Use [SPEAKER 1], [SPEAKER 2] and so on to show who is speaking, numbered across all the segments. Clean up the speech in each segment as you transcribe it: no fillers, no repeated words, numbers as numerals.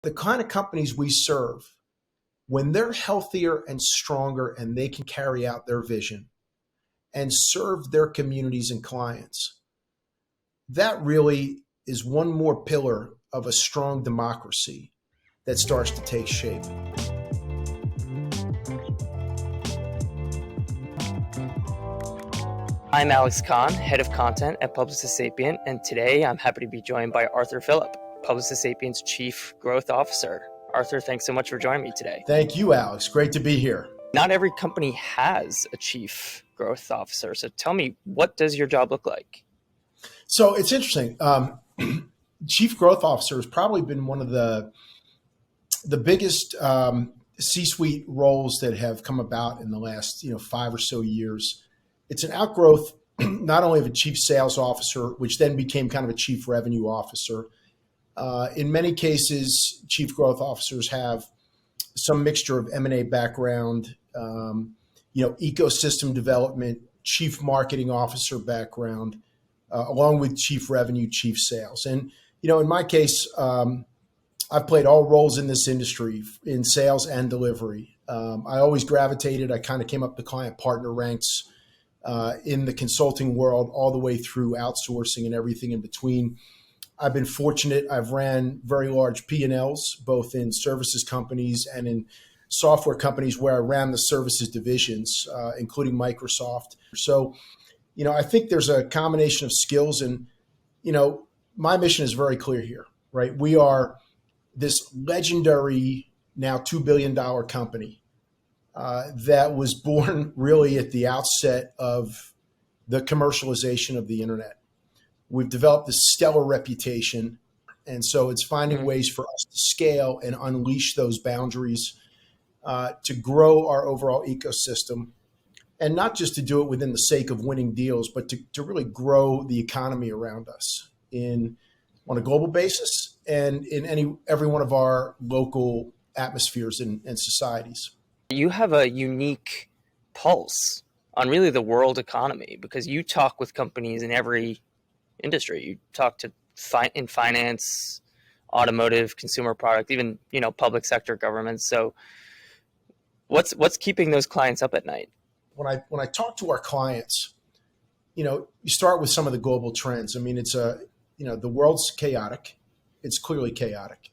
[SPEAKER 1] The kind of companies we serve, when they're healthier and stronger and they can carry out their vision and serve their communities and clients, that really is one more pillar of a strong democracy that starts to take shape.
[SPEAKER 2] I'm Alex Kahn, Head of Content at Publicis Sapient, and today I'm happy to be joined by Arthur Filip, Publicis Sapient's Chief Growth Officer. Arthur, thanks so much for joining me today.
[SPEAKER 1] Thank you, Alex. Great to be here.
[SPEAKER 2] Not every company has a Chief Growth Officer, so tell me, what does your job look like?
[SPEAKER 1] So it's interesting. Chief Growth Officer has probably been one of the biggest C-suite roles that have come about in the last 5 or so years. It's an outgrowth not only of a chief sales officer, which then became kind of a chief revenue officer. In many cases, chief growth officers have some mixture of M&A background, ecosystem development, chief marketing officer background, along with chief revenue, chief sales. And, in my case, I've played all roles in this industry in sales and delivery. I always gravitated. I kind of came up the client partner ranks in the consulting world all the way through outsourcing and everything in between. I've been fortunate. I've ran very large P&Ls, both in services companies and in software companies where I ran the services divisions, including Microsoft. So, I think there's a combination of skills and, my mission is very clear here, right? We are this legendary now $2 billion company that was born really at the outset of the commercialization of the internet. We've developed this stellar reputation, and so it's finding ways for us to scale and unleash those boundaries to grow our overall ecosystem, and not just to do it within the sake of winning deals, but to really grow the economy around us on a global basis and in every one of our local atmospheres and societies.
[SPEAKER 2] You have a unique pulse on really the world economy because you talk with companies in every industry. You talk to in finance, automotive, consumer product, even public sector governments. So what's keeping those clients up at night?
[SPEAKER 1] When I talk to our clients, you start with some of the global trends. I mean, it's the world's chaotic. It's clearly chaotic.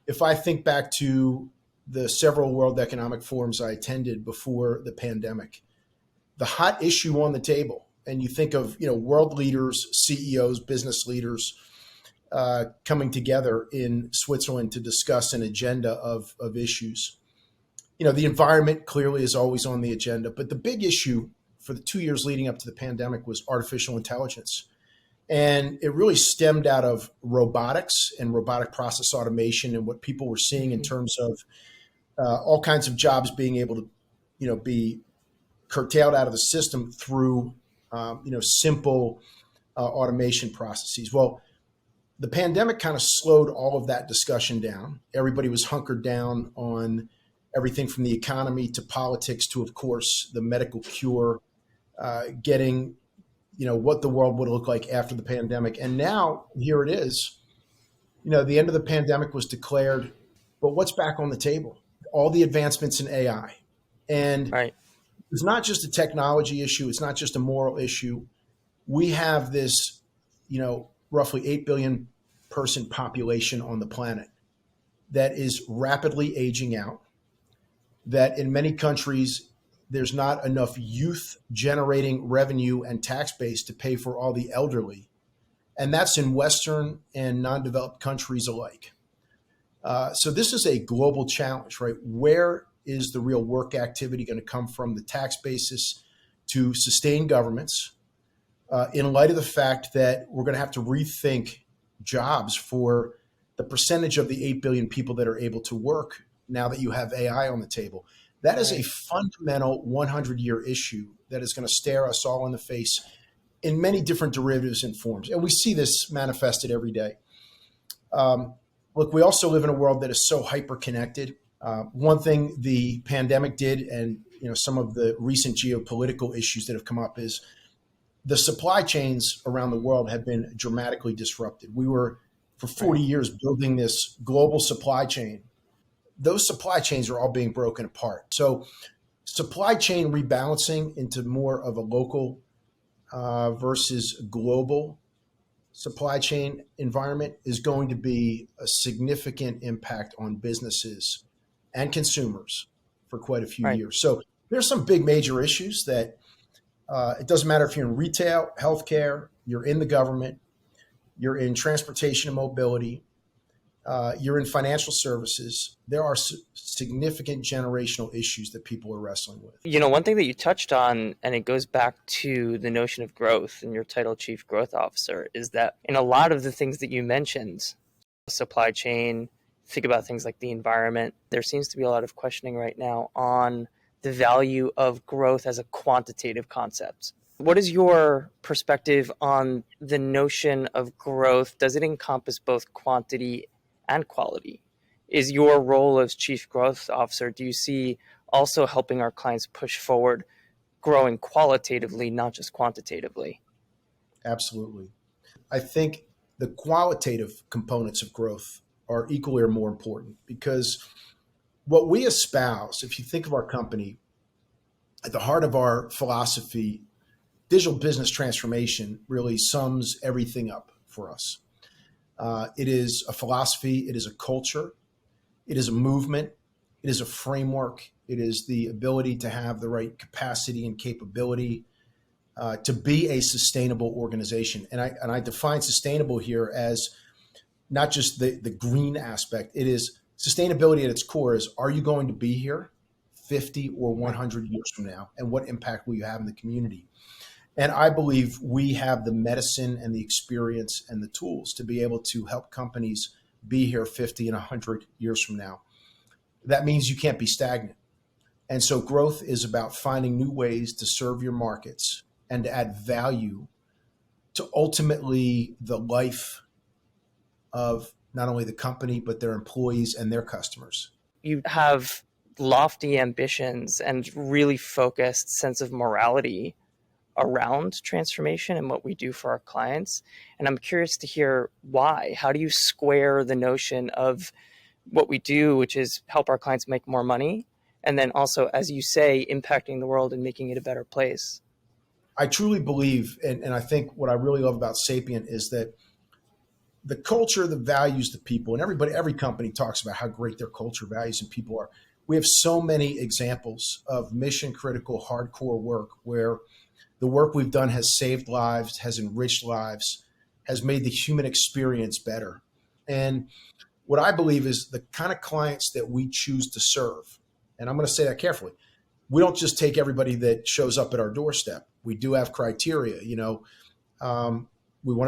[SPEAKER 1] If I think back to the several World Economic Forums I attended before the pandemic, the hot issue on the table, and you think of world leaders, CEOs, business leaders coming together in Switzerland to discuss an agenda of issues. The environment clearly is always on the agenda, but the big issue for the 2 years leading up to the pandemic was artificial intelligence. And it really stemmed out of robotics and robotic process automation and what people were seeing in terms of all kinds of jobs being able to, be curtailed out of the system through, simple automation processes. Well, the pandemic kind of slowed all of that discussion down. Everybody was hunkered down on everything from the economy to politics to, of course, the medical cure, getting, what the world would look like after the pandemic. And now here it is. The end of the pandemic was declared, but what's back on the table? All the advancements in AI. And It's not just a technology issue. It's not just a moral issue. We have this, roughly 8 billion person population on the planet that is rapidly aging out, that in many countries, there's not enough youth generating revenue and tax base to pay for all the elderly. And that's in Western and non-developed countries alike. So this is a global challenge, right? Where is the real work activity going to come from, the tax basis to sustain governments in light of the fact that we're going to have to rethink jobs for the percentage of the 8 billion people that are able to work now that you have AI on the table. That is a fundamental 100-year issue that is going to stare us all in the face in many different derivatives and forms. And we see this manifested every day. Look, we also live in a world that is so hyper-connected. One thing the pandemic did, and some of the recent geopolitical issues that have come up, is the supply chains around the world have been dramatically disrupted. We were for
[SPEAKER 2] Right.
[SPEAKER 1] 40 years building this global supply chain. Those supply chains are all being broken apart. So supply chain rebalancing into more of a local versus global supply chain environment is going to be a significant impact on businesses and consumers for quite a few
[SPEAKER 2] Right.
[SPEAKER 1] years. So there's some big major issues that it doesn't matter if you're in retail, healthcare, you're in the government, you're in transportation and mobility, you're in financial services. There are significant generational issues that people are wrestling with.
[SPEAKER 2] One thing that you touched on, and it goes back to the notion of growth in your title, Chief Growth Officer, is that in a lot of the things that you mentioned, supply chain, think about things like the environment, there seems to be a lot of questioning right now on the value of growth as a quantitative concept. What is your perspective on the notion of growth? Does it encompass both quantity and quality? Is your role as Chief Growth Officer, do you see also helping our clients push forward growing qualitatively, not just quantitatively?
[SPEAKER 1] Absolutely. I think the qualitative components of growth are equally or more important because what we espouse, if you think of our company, at the heart of our philosophy, digital business transformation really sums everything up for us. It is a philosophy, it is a culture, it is a movement, it is a framework, it is the ability to have the right capacity and capability to be a sustainable organization. And I define sustainable here as not just the green aspect. It is sustainability at its core is, are you going to be here 50 or 100 years from now? And what impact will you have in the community? And I believe we have the medicine and the experience and the tools to be able to help companies be here 50 and 100 years from now. That means you can't be stagnant. And so growth is about finding new ways to serve your markets and to add value to ultimately the life of not only the company, but their employees and their customers.
[SPEAKER 2] You have lofty ambitions and really focused sense of morality around transformation and what we do for our clients. And I'm curious to hear why. How do you square the notion of what we do, which is help our clients make more money, and then also, as you say, impacting the world and making it a better place?
[SPEAKER 1] I truly believe, and I think what I really love about Sapient is that the culture, the values, the people, and every company talks about how great their culture, values, and people are. We have so many examples of mission critical, hardcore work where the work we've done has saved lives, has enriched lives, has made the human experience better. And what I believe is the kind of clients that we choose to serve, and I'm going to say that carefully, we don't just take everybody that shows up at our doorstep. We do have criteria. We want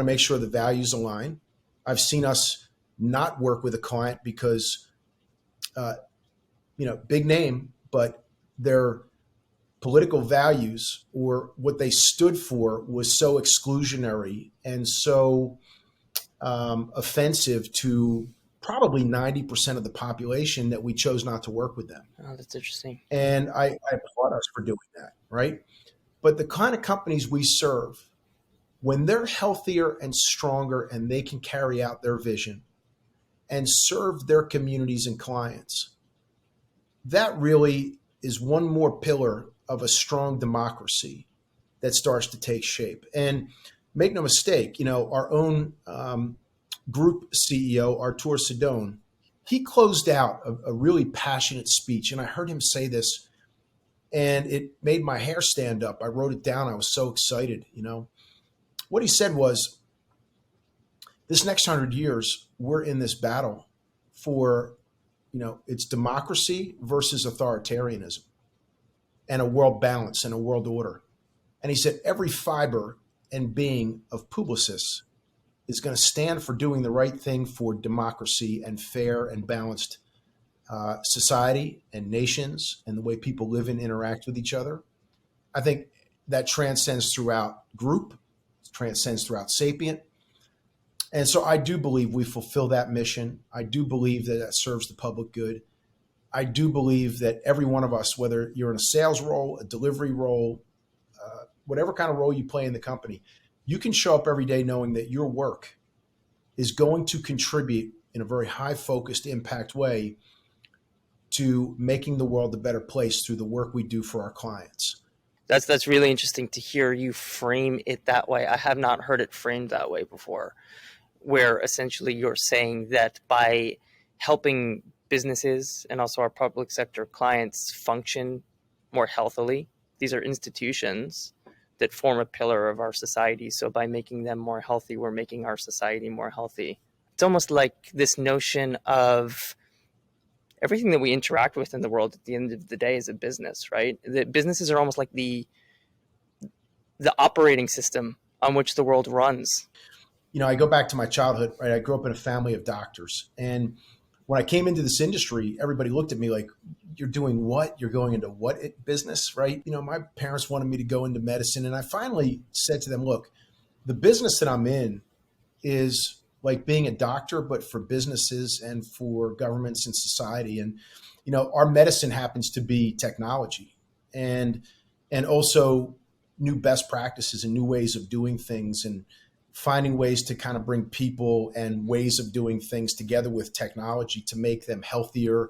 [SPEAKER 1] to make sure the values align. I've seen us not work with a client because, big name, but their political values or what they stood for was so exclusionary and so offensive to probably 90% of the population that we chose not to work with them.
[SPEAKER 2] Oh, that's interesting.
[SPEAKER 1] And I applaud us for doing that, right? But the kind of companies we serve, when they're healthier and stronger and they can carry out their vision and serve their communities and clients, that really is one more pillar of a strong democracy that starts to take shape. And make no mistake, our own group CEO, Arthur Filip, he closed out a really passionate speech. And I heard him say this and it made my hair stand up. I wrote it down. I was so excited. What he said was, this next 100 years, we're in this battle for, it's democracy versus authoritarianism and a world balance and a world order. And he said, every fiber and being of Publicis is going to stand for doing the right thing for democracy and fair and balanced society and nations and the way people live and interact with each other. I think that transcends throughout group, transcends throughout Sapient. And so I do believe we fulfill that mission. I do believe that that serves the public good. I do believe that every one of us, whether you're in a sales role, a delivery role, whatever kind of role you play in the company, you can show up every day knowing that your work is going to contribute in a very high focused impact way to making the world a better place through the work we do for our clients.
[SPEAKER 2] That's really interesting to hear you frame it that way. I have not heard it framed that way before, where essentially you're saying that by helping businesses and also our public sector clients function more healthily, these are institutions that form a pillar of our society. So by making them more healthy, we're making our society more healthy. It's almost like this notion of everything that we interact with in the world at the end of the day is a business, right? The businesses are almost like the operating system on which the world runs.
[SPEAKER 1] You know, I go back to my childhood, right? I grew up in a family of doctors. And when I came into this industry, everybody looked at me like, you're doing what? You're going into what business, right? You know, my parents wanted me to go into medicine. And I finally said to them, look, the business that I'm in is like being a doctor, but for businesses and for governments and society. And, you know, our medicine happens to be technology and also new best practices and new ways of doing things and finding ways to kind of bring people and ways of doing things together with technology to make them healthier,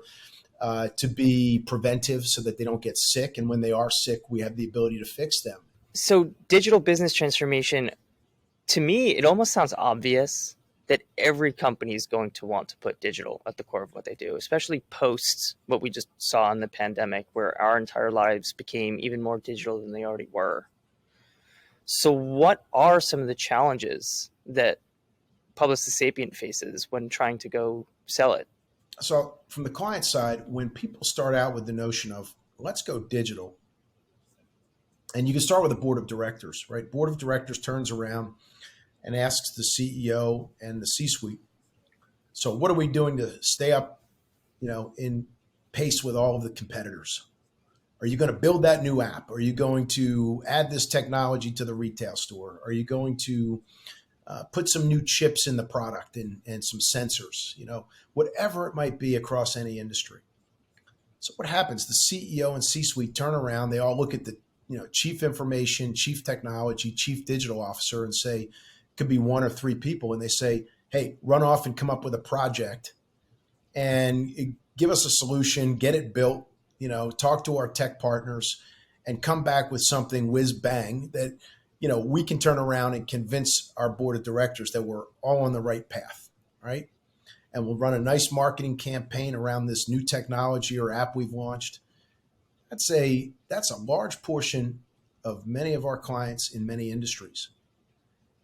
[SPEAKER 1] to be preventive so that they don't get sick. And when they are sick, we have the ability to fix them.
[SPEAKER 2] So digital business transformation, to me, it almost sounds obvious that every company is going to want to put digital at the core of what they do, especially post what we just saw in the pandemic, where our entire lives became even more digital than they already were. So what are some of the challenges that Publicis Sapient faces when trying to go sell it?
[SPEAKER 1] So from the client side, when people start out with the notion of let's go digital, and you can start with a board of directors, right? Board of directors turns around and asks the CEO and the C-suite, so what are we doing to stay up, you know, in pace with all of the competitors? Are you going to build that new app? Are you going to add this technology to the retail store? Are you going to put some new chips in the product and some sensors, you know, whatever it might be across any industry? So what happens? The CEO and C-suite turn around. They all look at the, you know, chief information, chief technology, chief digital officer and say, it could be one or three people. And they say, hey, run off and come up with a project and give us a solution, get it built, you know, talk to our tech partners and come back with something whiz bang that, you know, we can turn around and convince our board of directors that we're all on the right path, right? And we'll run a nice marketing campaign around this new technology or app we've launched. That's a large portion of many of our clients in many industries.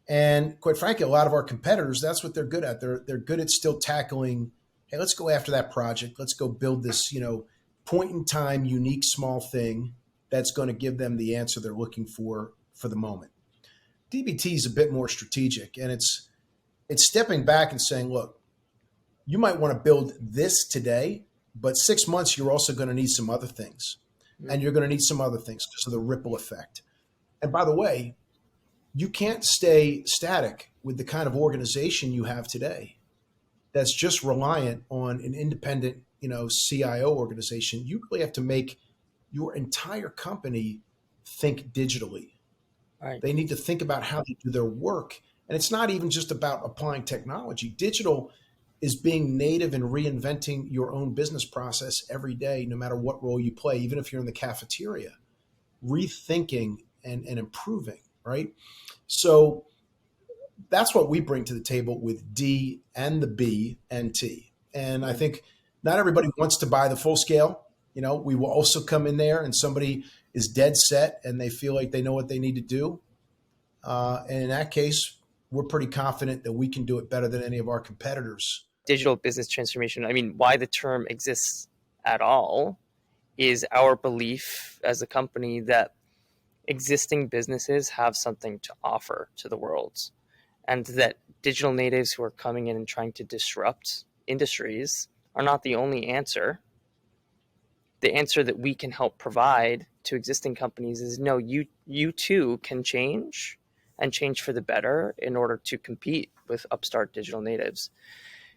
[SPEAKER 1] And quite frankly, a lot of our competitors, that's what they're good at. They're good at still tackling, hey, let's go after that project. Let's go build this, you know, point in time, unique, small thing that's going to give them the answer they're looking for the moment. DBT is a bit more strategic, and it's stepping back and saying, look, you might want to build this today, but 6 months, you're also going to need some other things. And you're going to need some other things because of the ripple effect. And by the way, you can't stay static with the kind of organization you have today that's just reliant on an independent, you know, CIO organization. You really have to make your entire company think digitally.
[SPEAKER 2] Right.
[SPEAKER 1] They need to think about how they do their work. And it's not even just about applying technology. Digital is being native and reinventing your own business process every day, no matter what role you play, even if you're in the cafeteria, rethinking and improving, right? So that's what we bring to the table with D and the B and T. And I think not everybody wants to buy the full scale. You know, we will also come in there and somebody is dead set and they feel like they know what they need to do. And in that case, we're pretty confident that we can do it better than any of our competitors.
[SPEAKER 2] Digital business transformation, I mean, why the term exists at all is our belief as a company that existing businesses have something to offer to the world, and that digital natives who are coming in and trying to disrupt industries are not the only answer. The answer that we can help provide to existing companies is no, you too can change and change for the better in order to compete with upstart digital natives.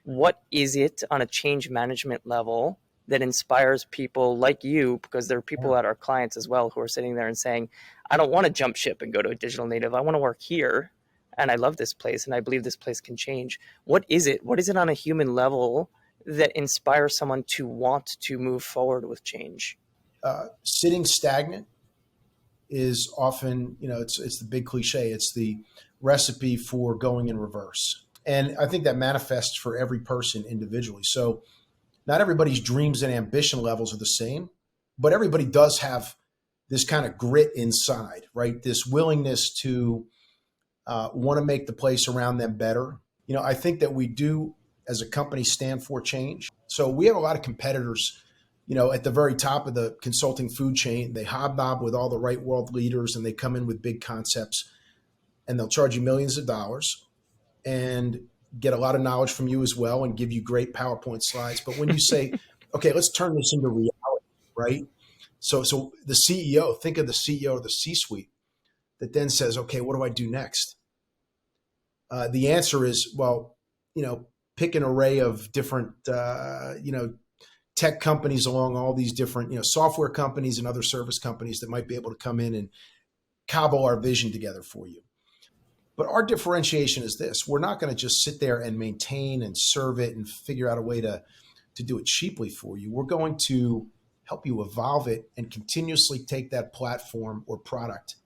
[SPEAKER 2] What is it on a change management level that inspires people like you, because there are people at our clients as well who are sitting there and saying, I don't want to jump ship and go to a digital native. I want to work here and I love this place and I believe this place can change. What is it? What is it on a human level that inspires someone to want to move forward with change?
[SPEAKER 1] Sitting stagnant is often, it's the big cliche. It's the recipe for going in reverse. And I think that manifests for every person individually. So not everybody's dreams and ambition levels are the same, but everybody does have this kind of grit inside, right? This willingness to want to make the place around them better. I think that we do, as a company, stand for change. So we have a lot of competitors, at the very top of the consulting food chain. They hobnob with all the right world leaders, and they come in with big concepts, and they'll charge you millions of dollars and get a lot of knowledge from you as well, and give you great PowerPoint slides. But when you say, okay, let's turn this into reality, right? So the CEO, think of the CEO or the C-suite that then says, okay, what do I do next? The answer is, well, pick an array of different, tech companies along all these different, software companies and other service companies that might be able to come in and cobble our vision together for you. But our differentiation is this: we're not going to just sit there and maintain and serve it and figure out a way to do it cheaply for you. We're going to help you evolve it and continuously take that platform or product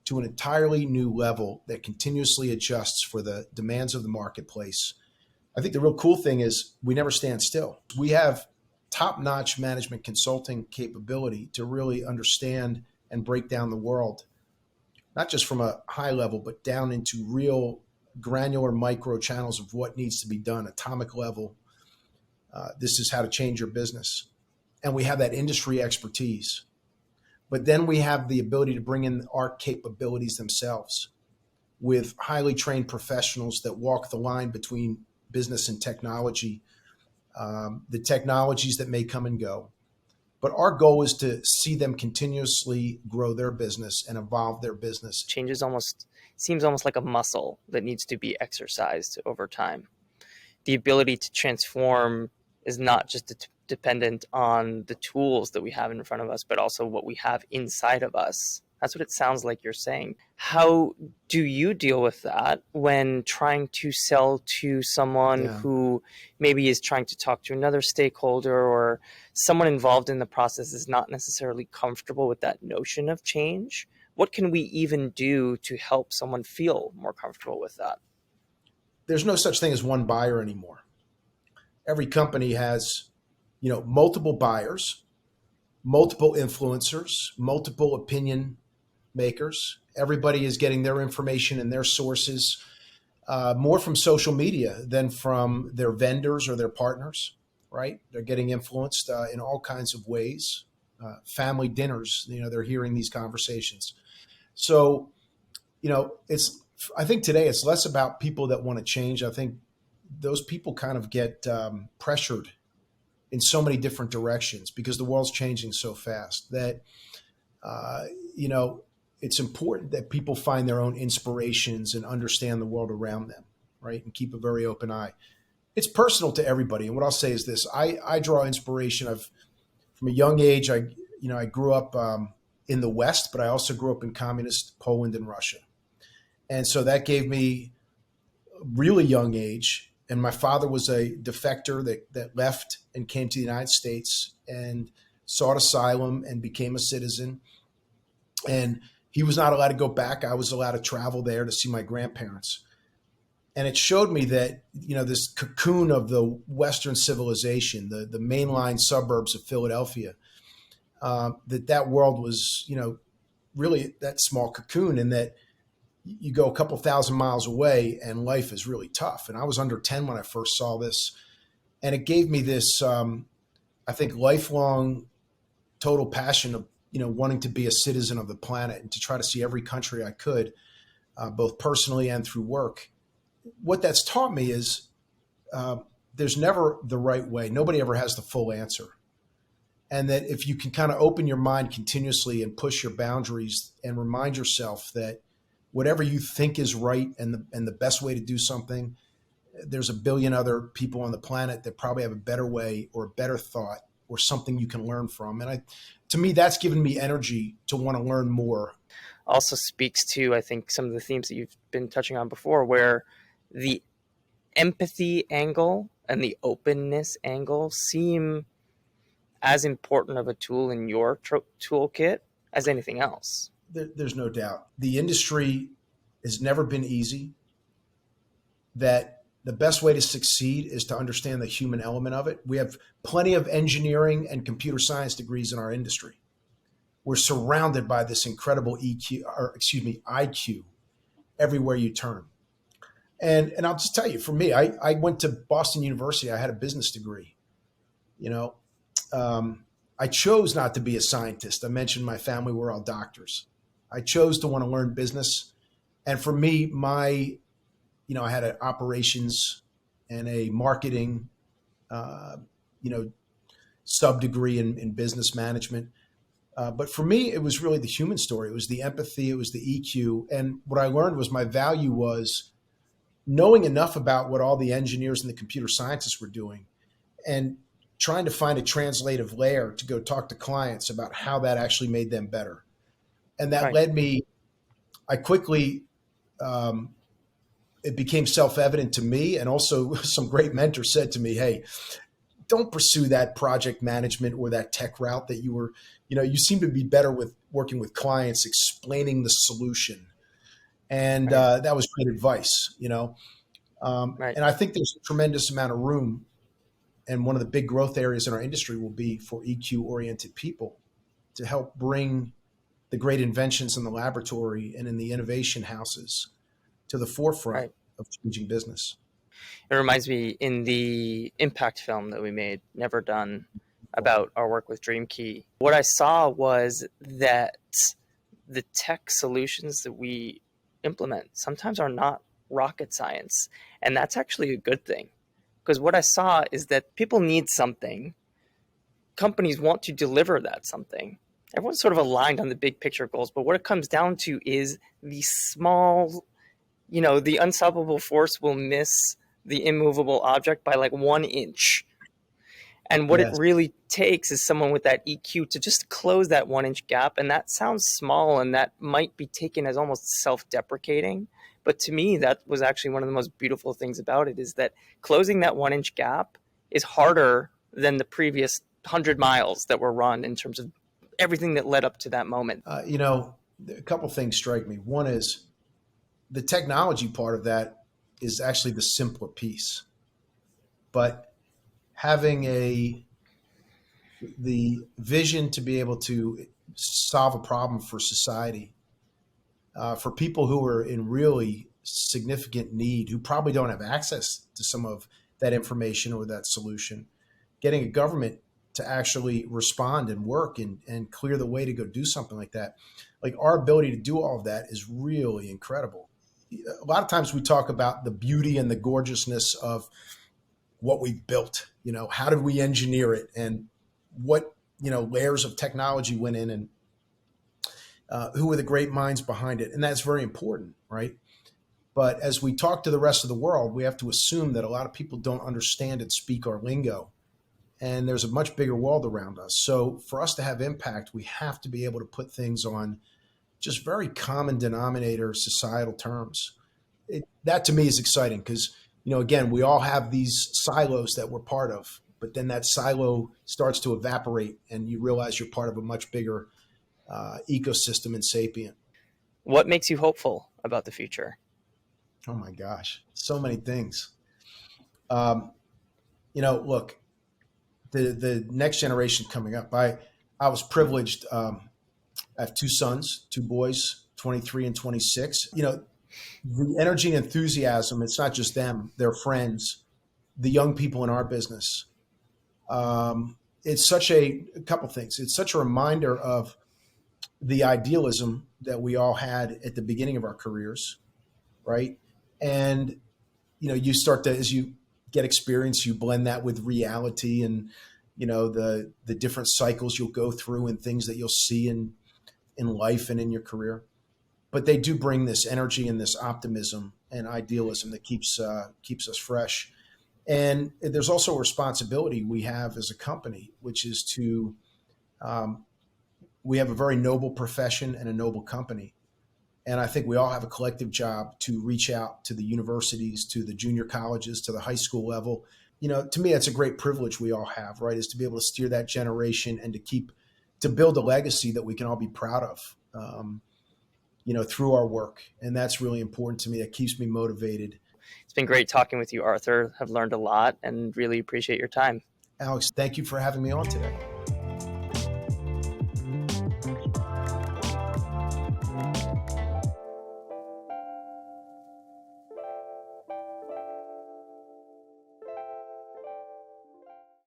[SPEAKER 1] to an entirely new level that continuously adjusts for the demands of the marketplace. I think the real cool thing is we never stand still. We have top-notch management consulting capability to really understand and break down the world, not just from a high level, but down into real granular micro channels of what needs to be done, atomic level. This is how to change your business. And we have that industry expertise. But then we have the ability to bring in our capabilities themselves with highly trained professionals that walk the line between business and technology, the technologies that may come and go. But our goal is to see them continuously grow their business and evolve their business.
[SPEAKER 2] Change seems almost like a muscle that needs to be exercised over time. The ability to transform is not just dependent on the tools that we have in front of us, but also what we have inside of us. That's what it sounds like you're saying. How do you deal with that when trying to sell to someone who maybe is trying to talk to another stakeholder, or someone involved in the process is not necessarily comfortable with that notion of change? What can we even do to help someone feel more comfortable with that?
[SPEAKER 1] There's no such thing as one buyer anymore. Every company has, multiple buyers, multiple influencers, multiple opinion makers. Everybody is getting their information and their sources more from social media than from their vendors or their partners, right? They're getting influenced in all kinds of ways. Family dinners, they're hearing these conversations. So, I think today it's less about people that want to change. I think those people kind of get pressured in so many different directions because the world's changing so fast that, it's important that people find their own inspirations and understand the world around them, right? And keep a very open eye. It's personal to everybody. And what I'll say is this: I draw inspiration. From a young age, I grew up in the West, but I also grew up in communist Poland and Russia. And so that gave me a really young age. And my father was a defector that left and came to the United States and sought asylum and became a citizen. And he was not allowed to go back. I was allowed to travel there to see my grandparents. And it showed me that, this cocoon of the Western civilization, the mainline suburbs of Philadelphia, that world was, really that small cocoon, and that you go a couple thousand miles away and life is really tough. And I was under 10 when I first saw this. And it gave me this, I think, lifelong total passion of, wanting to be a citizen of the planet and to try to see every country I could, both personally and through work. What that's taught me is there's never the right way. Nobody ever has the full answer. And that if you can kind of open your mind continuously and push your boundaries and remind yourself that whatever you think is right and the best way to do something, there's a billion other people on the planet that probably have a better way or a better thought or something you can learn from. And to me, that's given me energy to want to learn more.
[SPEAKER 2] Also speaks to, I think, some of the themes that you've been touching on before, where the empathy angle and the openness angle seem as important of a tool in your toolkit as anything else.
[SPEAKER 1] There's no doubt. The industry has never been easy. That the best way to succeed is to understand the human element of it. We have plenty of engineering and computer science degrees in our industry. We're surrounded by this incredible IQ everywhere you turn. And I'll just tell you, for me, I went to Boston University. I had a business degree. I chose not to be a scientist. I mentioned my family were all doctors. I chose to want to learn business. And for me, I had an operations and a marketing, sub-degree in business management. But for me, it was really the human story. It was the empathy. It was the EQ. And what I learned was my value was knowing enough about what all the engineers and the computer scientists were doing and trying to find a translative layer to go talk to clients about how that actually made them better. And that led me, I quickly, it became self-evident to me, and also some great mentors said to me, hey, don't pursue that project management or that tech route that you seem to be better with working with clients, explaining the solution. And that was great advice, And I think there's a tremendous amount of room. And one of the big growth areas in our industry will be for EQ-oriented people to help bring the great inventions in the laboratory and in the innovation houses to the forefront of changing business.
[SPEAKER 2] It reminds me, in the impact film that we made, Never Done, about our work with DreamKey, what I saw was that the tech solutions that we implement sometimes are not rocket science. And that's actually a good thing. Because what I saw is that people need something. Companies want to deliver that something. Everyone's sort of aligned on the big picture goals, but what it comes down to is the small, the unstoppable force will miss the immovable object by like 1 inch. And what it really takes is someone with that EQ to just close that 1 inch gap. And that sounds small, and that might be taken as almost self-deprecating. But to me, that was actually one of the most beautiful things about it, is that closing that 1 inch gap is harder than the previous 100 miles that were run in terms of everything that led up to that moment.
[SPEAKER 1] A couple things strike me. One is the technology part of that is actually the simpler piece. But having the vision to be able to solve a problem for society, for people who are in really significant need, who probably don't have access to some of that information or that solution, getting a government to actually respond and work and clear the way to go do something like that. Like, our ability to do all of that is really incredible. A lot of times we talk about the beauty and the gorgeousness of what we've built. How did we engineer it, and what, layers of technology went in, and who were the great minds behind it. And that's very important, right? But as we talk to the rest of the world, we have to assume that a lot of people don't understand and speak our lingo. And there's a much bigger world around us. So for us to have impact, we have to be able to put things on just very common denominator societal terms. That to me is exciting because, again, we all have these silos that we're part of, but then that silo starts to evaporate and you realize you're part of a much bigger ecosystem in Sapient.
[SPEAKER 2] What makes you hopeful about the future?
[SPEAKER 1] Oh my gosh, so many things. Look, the next generation coming up. I was privileged. I have 2 sons, 2 boys, 23 and 26. The energy and enthusiasm, it's not just them, their friends, the young people in our business. It's such a couple things. It's such a reminder of the idealism that we all had at the beginning of our careers, right? And, you start to, as you get experience, you blend that with reality and, the different cycles you'll go through and things that you'll see in life and in your career. But they do bring this energy and this optimism and idealism that keeps us fresh. And there's also a responsibility we have as a company, which is to, we have a very noble profession and a noble company. And I think we all have a collective job to reach out to the universities, to the junior colleges, to the high school level. To me, that's a great privilege we all have, right? Is to be able to steer that generation and to build a legacy that we can all be proud of, through our work. And that's really important to me. That keeps me motivated.
[SPEAKER 2] It's been great talking with you, Arthur. I've learned a lot and really appreciate your time.
[SPEAKER 1] Alex, thank you for having me on today.